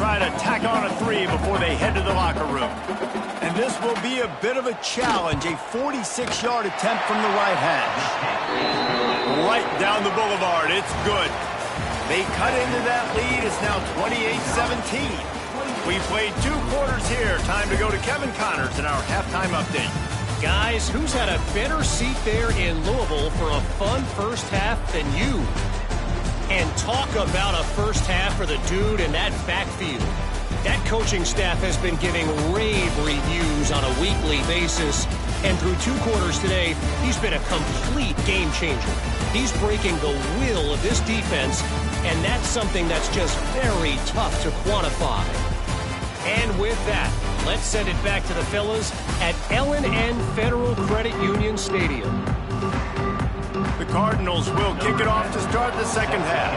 try to tack on a three before they head to the locker room. And this will be a bit of a challenge, a 46-yard attempt from the right hash. Right down the boulevard, it's good. They cut into that lead. It's now 28-17. We played 2 quarters here. Time to go to Kevin Connors in our halftime update. Guys, who's had a better seat there in Louisville for a fun first half than you? And talk about a first half for the dude in that backfield. That coaching staff has been giving rave reviews on a weekly basis. And through 2 quarters today, he's been a complete game changer. He's breaking the will of this defense, and that's something that's just very tough to quantify. And with that, let's send it back to the fellas at L&N Federal Credit Union Stadium. The Cardinals will kick it off to start the second half.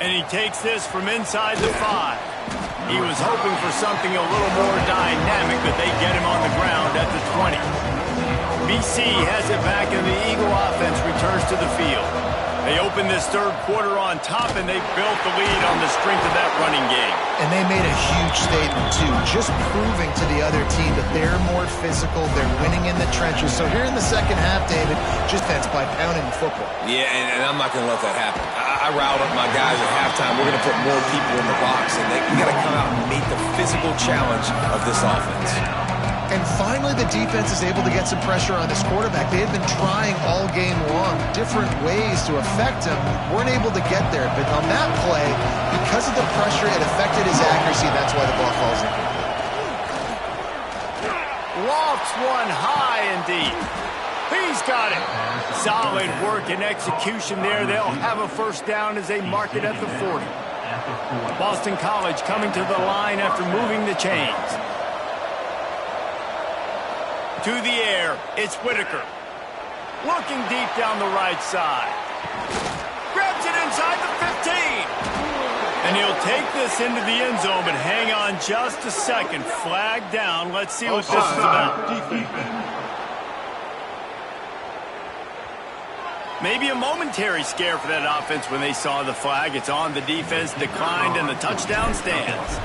And he takes this from inside the 5. He was hoping for something a little more dynamic, but they get him on the ground at the 20. BC has it back, and the Eagle offense returns to the field. They open this third quarter on top, and they built the lead on the strength of that running game. And they made a huge statement, too, just proving to the other team that they're more physical, they're winning in the trenches. So here in the second half, David, just defense by pounding the football. Yeah, and I'm not going to let that happen. I riled up my guys at halftime. We're going to put more people in the box, and we got to come out and meet the physical challenge of this offense. And finally, the defense is able to get some pressure on this quarterback. They had been trying all game long different ways to affect him. Weren't able to get there. But on that play, because of the pressure, it affected his accuracy. That's why the ball falls in. Lofts one high and deep. He's got it. Solid work and execution there. They'll have a first down as they mark it at the 40. Boston College coming to the line after moving the chains. To the air, it's Whitaker. Looking deep down the right side. Grabs it inside the 15. And he'll take this into the end zone, but hang on just a second. Flag down. Let's see what this is about. Maybe a momentary scare for that offense when they saw the flag. It's on the defense, declined, and the touchdown stands.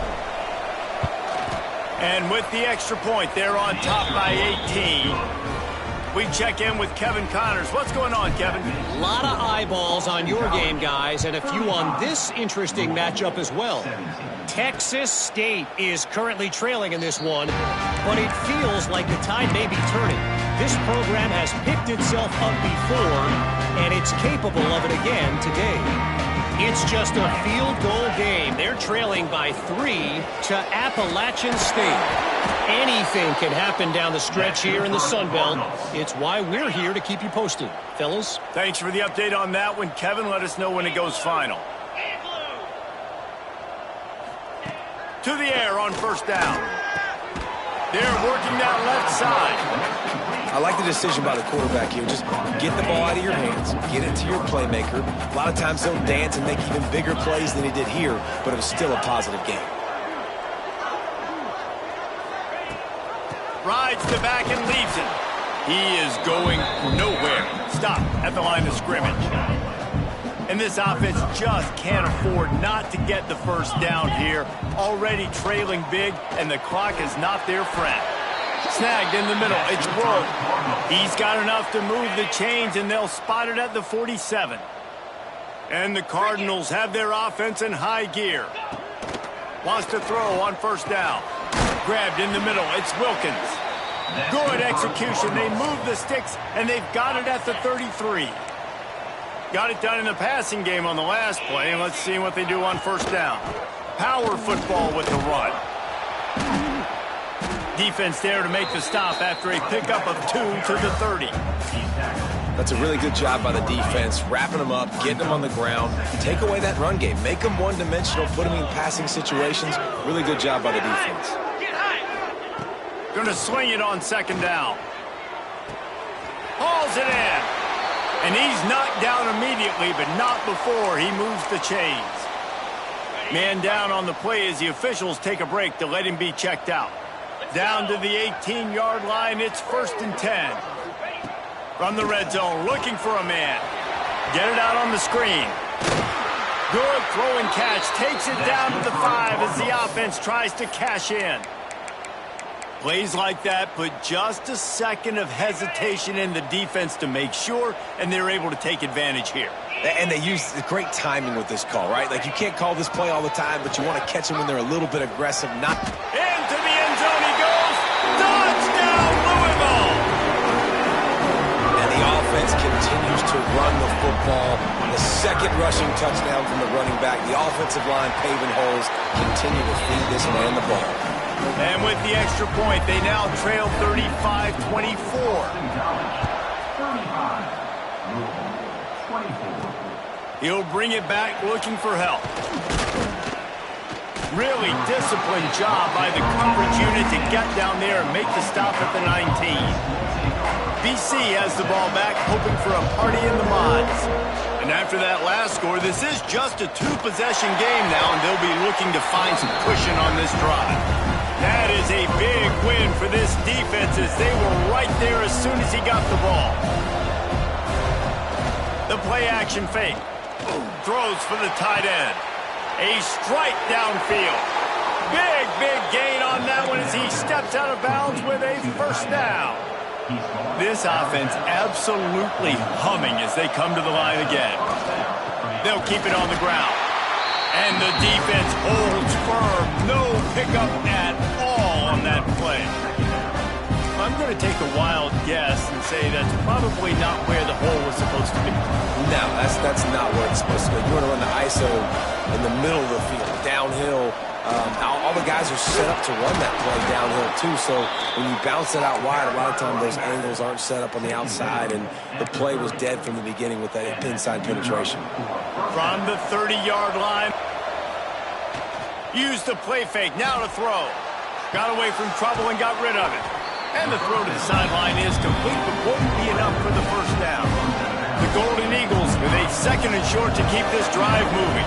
And with the extra point, they're on top by 18. We check in with Kevin Connors. What's going on, Kevin? A lot of eyeballs on your game, guys, and a few on this interesting matchup as well. Texas State is currently trailing in this one, but it feels like the tide may be turning. This program has picked itself up before, and it's capable of it again today. It's just a field goal game. They're trailing by 3 to Appalachian State. Anything can happen down the stretch here in the Sun Belt. It's why we're here to keep you posted. Fellas? Thanks for the update on that one, Kevin. Let us know when it goes final. To the air on first down. They're working that left side. I like the decision by the quarterback here. Just get the ball out of your hands, get it to your playmaker. A lot of times he'll dance and make even bigger plays than he did here, but it was still a positive game. Rides the back and leaves it. He is going nowhere. Stop at the line of scrimmage. And this offense just can't afford not to get the first down here. Already trailing big, and the clock is not their friend. Snagged in the middle. It's Rowe. He's got enough to move the chains, and they'll spot it at the 47. And the Cardinals have their offense in high gear. Wants to throw on first down. Grabbed in the middle. It's Wilkins. Good execution. They move the sticks, and they've got it at the 33. Got it done in the passing game on the last play, and let's see what they do on first down. Power football with the run. Defense there to make the stop after a pickup of 2 to the 30. That's a really good job by the defense, wrapping them up, getting them on the ground. Take away that run game. Make them one-dimensional, put them in passing situations. Really good job by the defense. Going to swing it on second down. Hauls it in. And he's knocked down immediately, but not before he moves the chains. Man down on the play as the officials take a break to let him be checked out. Down to the 18-yard line, it's 1st and 10. From the red zone, looking for a man. Get it out on the screen. Good throw and catch. Takes it down to the 5 as the offense tries to cash in. Plays like that put just a second of hesitation in the defense to make sure, and they're able to take advantage here. And they use great timing with this call, right? Like, you can't call this play all the time, but you want to catch them when they're a little bit aggressive. Not into the end zone he goes. Touchdown, Louisville! And the offense continues to run the football. The second rushing touchdown from the running back. The offensive line paving holes, continue to feed this man the ball. And with the extra point, they now trail 35-24. He'll bring it back looking for help. Really disciplined job by the coverage unit to get down there and make the stop at the 19. BC has the ball back, hoping for a party in the mods. And after that last score, this is just a two-possession game now, and they'll be looking to find some cushion on this drive. That is a big win for this defense as they were right there as soon as he got the ball. The play-action fake. Throws for the tight end. A strike downfield. Big gain on that one as he steps out of bounds with a first down. This offense absolutely humming as they come to the line again. They'll keep it on the ground. And the defense holds firm. No pickup at all on that play. I'm going to take a wild guess and say that's probably not where the hole was supposed to be. No, that's not where it's supposed to go. You want to run the ISO in the middle of the field, downhill. All the guys are set up to run that play downhill too, so when you bounce it out wide, a lot of times those angles aren't set up on the outside, and the play was dead from the beginning with that inside penetration. From the 30-yard line, used the play fake, now to throw. Got away from trouble and got rid of it. And the throw to the sideline is complete, but won't be enough for the first down. The Golden Eagles with a second and short to keep this drive moving.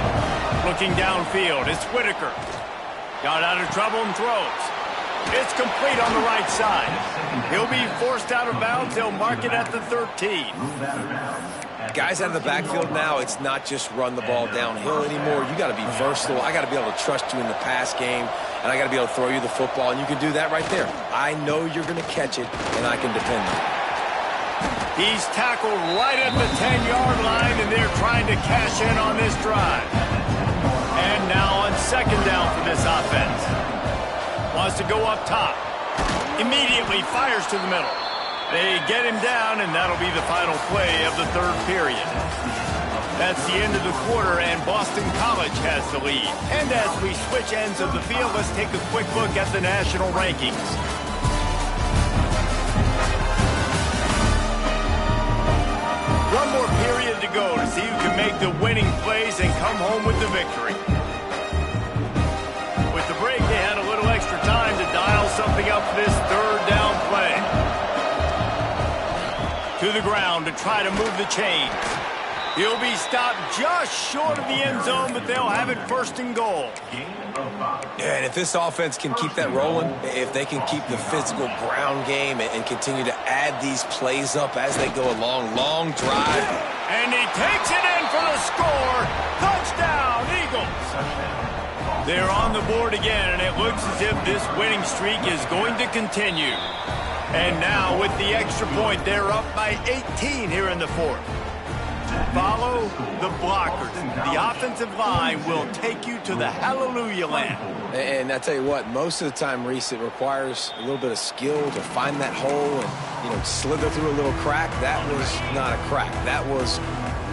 Looking downfield, it's Whitaker. Got out of trouble and throws. It's complete on the right side. He'll be forced out of bounds. They'll mark it at the 13. Guys out of the backfield now, it's not just run the ball downhill anymore. You got to be versatile. I got to be able to trust you in the pass game, and I got to be able to throw you the football, and you can do that right there. I know you're going to catch it, and I can depend on it. He's tackled right at the 10-yard line, and they're trying to cash in on this drive. And now on second down for this offense. Wants to go up top. Immediately fires to the middle. They get him down, and that'll be the final play of the third period. That's the end of the quarter, and Boston College has the lead. And as we switch ends of the field, let's take a quick look at the national rankings. One more period to go to see who can make the winning plays and come home with the victory. With the break, they had a little extra time to dial something up for this third down play. To the ground to try to move the chains. He'll be stopped just short of the end zone, but they'll have it first and goal. Yeah, and if this offense can keep that rolling, if they can keep the physical ground game and continue to add these plays up as they go along, long drive. And he takes it in for the score. Touchdown, Eagles. They're on the board again, and it looks as if this winning streak is going to continue. And now with the extra point, they're up by 18 here in the fourth. Follow the blockers. The offensive line will take you to the hallelujah land. And I tell you what, most of the time, Reese, it requires a little bit of skill to find that hole and, slither through a little crack. That was not a crack. That was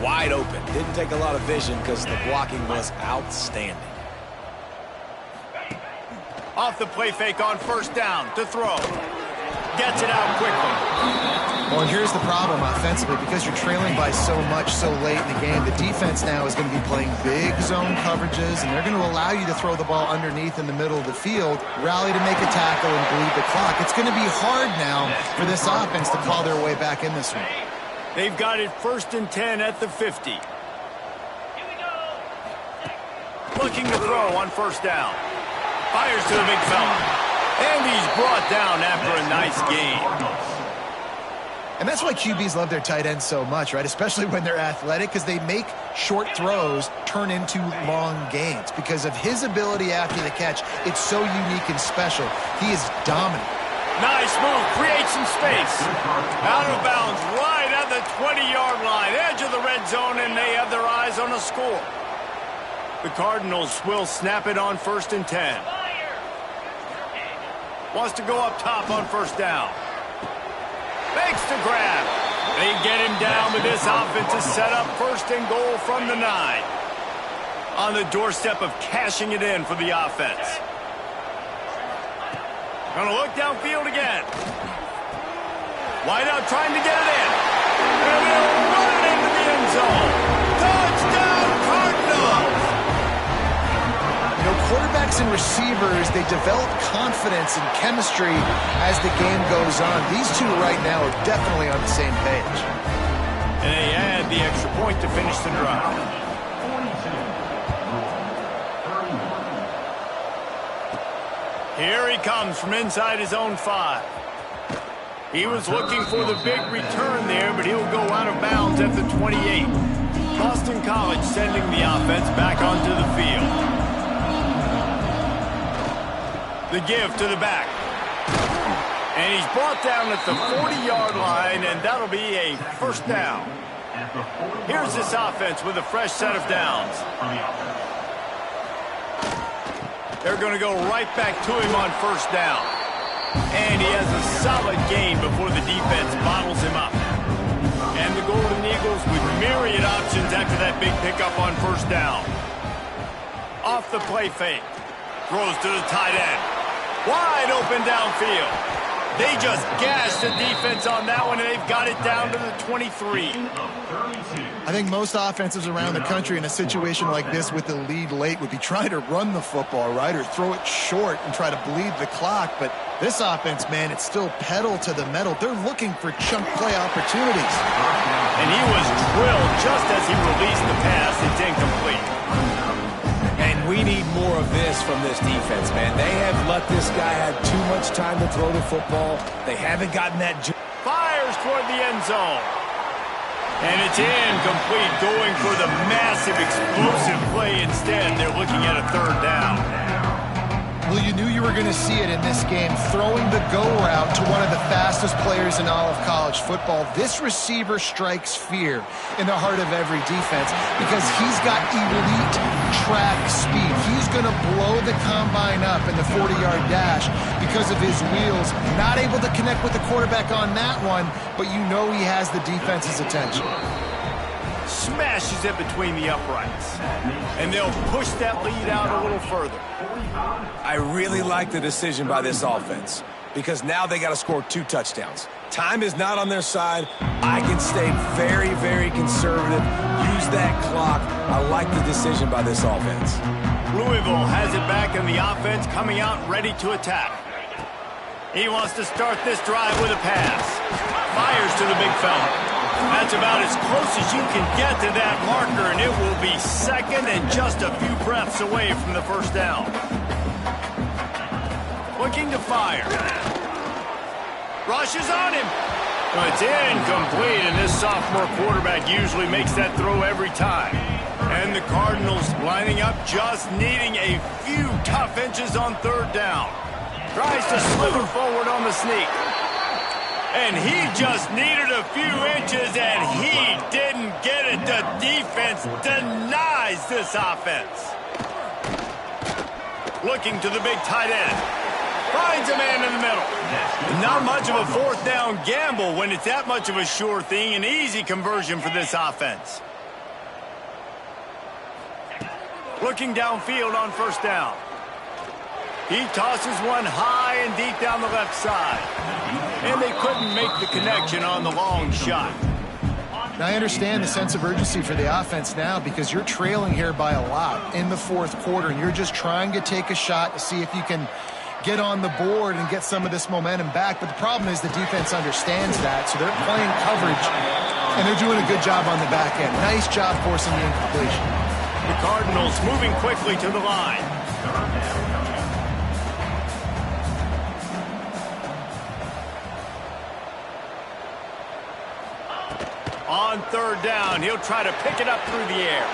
wide open. Didn't take a lot of vision because the blocking was outstanding. Off the play fake on first down to throw. Gets it out quickly. Well, here's the problem offensively. Because you're trailing by so much so late in the game, the defense now is going to be playing big zone coverages, and they're going to allow you to throw the ball underneath in the middle of the field, rally to make a tackle, and bleed the clock. It's going to be hard now for this offense to claw their way back in this one. They've got it first and 10 at the 50. Looking to throw on first down. Fires to the big fella. And he's brought down after a nice game. And that's why QBs love their tight ends so much, right? Especially when they're athletic, because they make short throws turn into long gains. Because of his ability after the catch, it's so unique and special. He is dominant. Nice move, create some space. Out of bounds, right at the 20-yard line, edge of the red zone, and they have their eyes on a score. The Cardinals will snap it on 1st and 10. Wants to go up top on 1st down. Makes the grab. They get him down, but this offense is set up 1st and goal from the 9. On the doorstep of cashing it in for the offense. Gonna look downfield again. Wide out trying to get it in. And they'll run it into the end zone. Touchdown, Cardinals! You know, quarterbacks and receivers, they develop confidence and chemistry as the game goes on. These two right now are definitely on the same page. And they add the extra point to finish the drive. Here he comes from inside his own 5. He was looking for the big return there, but he'll go out of bounds at the 28. Boston College sending the offense back onto the field. The give to the back. And he's brought down at the 40-yard line, and that'll be a 1st down. Here's this offense with a fresh set of downs. They're going to go right back to him on 1st down. And he has a solid gain before the defense bottles him up. And the Golden Eagles with myriad options after that big pickup on 1st down. Off the play fake. Throws to the tight end. Wide open downfield. They just gashed the defense on that one, and they've got it down to the 23. I think most offenses around the country in a situation like this with the lead late would be trying to run the football, right, or throw it short and try to bleed the clock. But this offense, man, it's still pedal to the metal. They're looking for chunk play opportunities. And he was drilled just as he released the pass. It's incomplete. And we need more of this from this defense, man. They have let this guy have too much time to throw the football. They haven't gotten that. Fires toward the end zone. And it's incomplete, going for the massive, explosive play instead. They're looking at a 3rd down. Well, you knew you were going to see it in this game, throwing the go route to one of the fastest players in all of college football. This receiver strikes fear in the heart of every defense because he's got elite track speed. He's going to blow the combine up in the 40-yard dash because of his wheels. Not able to connect with the quarterback on that one, but you know he has the defense's attention. Smashes it between the uprights. And they'll push that lead out a little further. I really like the decision by this offense because now they got to score 2 touchdowns. Time is not on their side. I can stay very, very conservative. Use that clock. I like the decision by this offense. Louisville has it back in the offense, coming out ready to attack. He wants to start this drive with a pass. Fires to the big fella. That's about as close as you can get to that marker, and it will be 2nd and just a few breaths away from the 1st down. Looking to fire. Rushes on him. It's incomplete, and this sophomore quarterback usually makes that throw every time. And the Cardinals lining up, just needing a few tough inches on 3rd down. Tries to slither forward on the sneak. And he just needed a few inches, and he didn't get it. The defense denies this offense. Looking to the big tight end. Finds a man in the middle. Not much of a 4th down gamble when it's that much of a sure thing. An easy conversion for this offense. Looking downfield on 1st down. He tosses one high and deep down the left side. And they couldn't make the connection on the long shot. Now, I understand the sense of urgency for the offense now because you're trailing here by a lot in the 4th quarter, and you're just trying to take a shot to see if you can get on the board and get some of this momentum back. But the problem is the defense understands that, so they're playing coverage, and they're doing a good job on the back end. Nice job forcing the incompletion. The Cardinals moving quickly to the line. on third down. He'll try to pick it up through the air.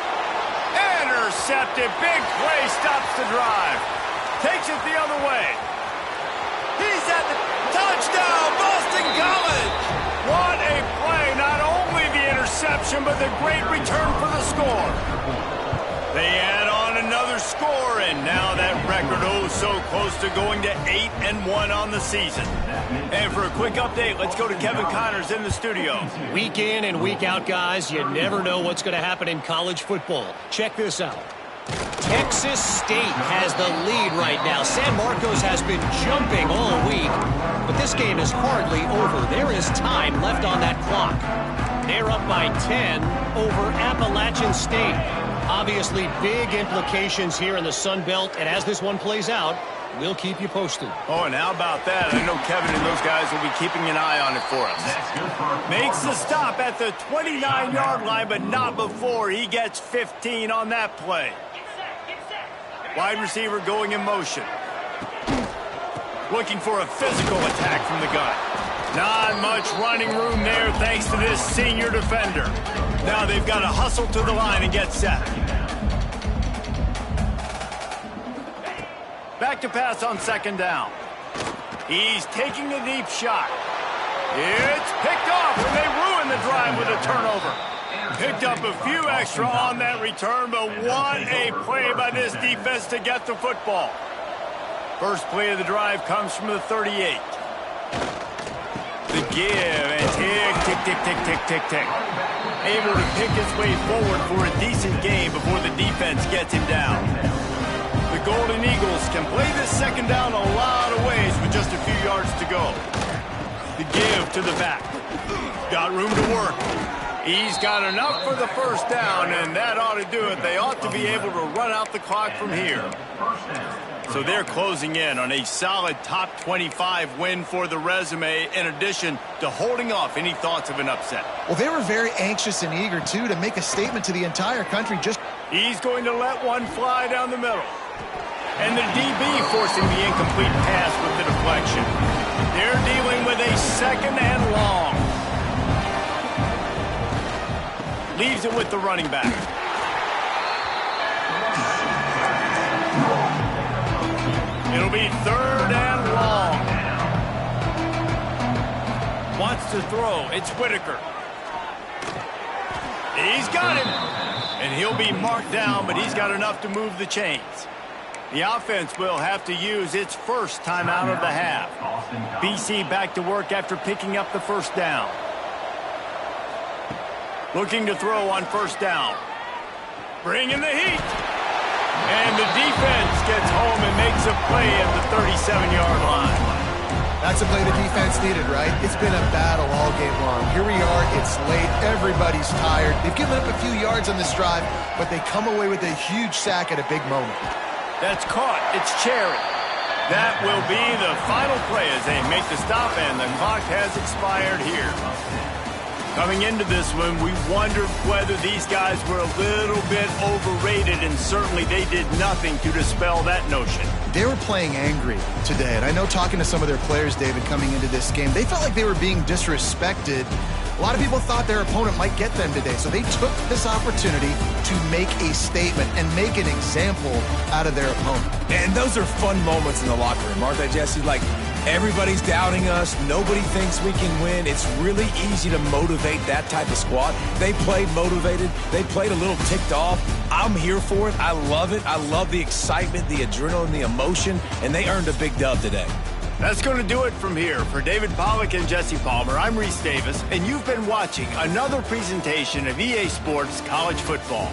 Intercepted. Big play stops the drive. Takes it the other way. He's at the touchdown, Boston College. What a play. Not only the interception, but the great return for the score. They add on another score, and now that record so close to going to 8-1 on the season. And for a quick update, let's go to Kevin Connors in the studio. Week in and week out, guys, you never know what's going to happen in college football. Check this out. Texas State has the lead right now. San Marcos has been jumping all week, but this game is hardly over. There is time left on that clock. They're up by 10 over Appalachian State. Obviously, big implications here in the Sun Belt, and as this one plays out, we'll keep you posted. Oh, and how about that? I know Kevin and those guys will be keeping an eye on it for us. Makes the stop at the 29-yard line, but not before he gets 15 on that play. Wide receiver going in motion. Looking for a physical attack from the gun. Not much running room there thanks to this senior defender. Now they've got to hustle to the line and get set. Back to pass on second down. He's taking a deep shot. It's picked off, and they ruin the drive with a turnover. Picked up a few extra on that return, but what a play by this defense to get the football. First play of the drive comes from the 38. The give, and tick, tick, tick, tick, tick, tick, tick. Able to pick his way forward for a decent game before the defense gets him down. The Golden Eagles can play this second down a lot of ways with just a few yards to go. The give to the back. Got room to work. He's got enough for the first down, and that ought to do it. They ought to be able to run out the clock from here. So they're closing in on a solid top 25 win for the resume, in addition to holding off any thoughts of an upset. Well, they were very anxious and eager, too, to make a statement to the entire country. He's going to let one fly down the middle. And the DB forcing the incomplete pass with the deflection. They're dealing with a second and long. Leaves it with the running back. It'll be third and long. Wants to throw. It's Whitaker. He's got him. And he'll be marked down, but he's got enough to move the chains. The offense will have to use its first timeout of the half. BC back to work after picking up the first down. Looking to throw on first down. Bringing the heat. And the defense gets home and makes a play at the 37-yard line. That's a play the defense needed, right? It's been a battle all game long. Here we are. It's late. Everybody's tired. They've given up a few yards on this drive, but they come away with a huge sack at a big moment. That's caught. It's Cherry. That will be the final play as they make the stop, and the clock has expired here. Coming into this one, we wondered whether these guys were a little bit overrated, and certainly they did nothing to dispel that notion. They were playing angry today, and I know talking to some of their players, David, coming into this game, they felt like they were being disrespected. A lot of people thought their opponent might get them today, so they took this opportunity to make a statement and make an example out of their opponent. And those are fun moments in the locker room, aren't they, Jesse? Like, everybody's doubting us. Nobody thinks we can win. It's really easy to motivate that type of squad. They played motivated. They played a little ticked off. I'm here for it. I love it. I love the excitement, the adrenaline, the emotion, and they earned a big dub today. That's going to do it from here. For David Pollack and Jesse Palmer, I'm Reese Davis, and you've been watching another presentation of EA Sports College Football.